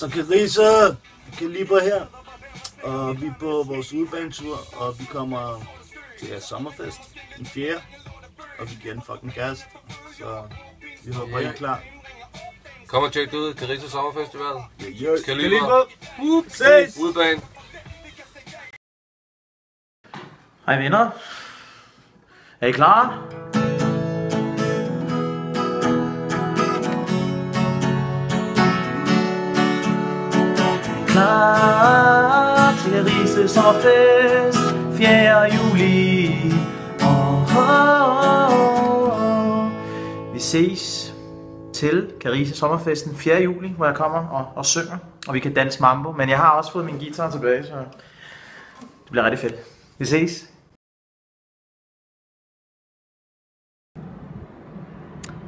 Så Karise, Kaliber her, og vi er på vores udebanetur, og vi kommer til jeres sommerfest den 4. Og vi giver den fucking gas, så vi håber, I er klar. Kom og tjek det ud, Karise Sommerfestival. Kaliber! Ses! Udebane! Hej venner. Er I klar? Klar til Karise Sommerfest 4. juli. Vi ses til Karise Sommerfesten 4. juli, hvor jeg kommer og synger, og vi kan danse mambo. Men jeg har også fået min guitar tilbage, så det bliver rigtig fedt. Vi ses.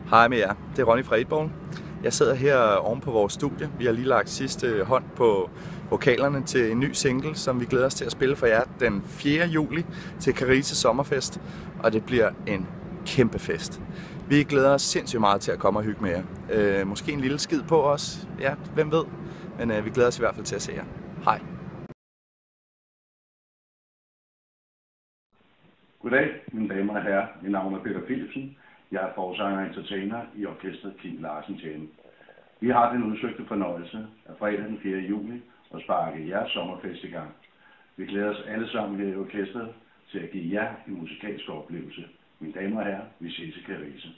Hej med jer, det er Ronny fra 8ball. Jeg sidder her oven på vores studie. Vi har lige lagt sidste hånd på vokalerne til en ny single, som vi glæder os til at spille for jer den 4. juli til Karise Sommerfest. Og det bliver en kæmpe fest. Vi glæder os sindssygt meget til at komme og hygge med jer. Måske en lille skid på os, ja, hvem ved. Men vi glæder os i hvert fald til at se jer. Hej. Goddag, mine damer og herrer. Mit navn er Peter Philipsen. Jeg er forsanger og entertainer i orkestret Kim Larsen Tjene. Vi har den udsøgte fornøjelse af fredag den 4. juli at sparke jeres sommerfest i gang. Vi glæder os alle sammen her i orkestret til at give jer en musikalsk oplevelse. Mine damer og herrer, vi ses i Karise.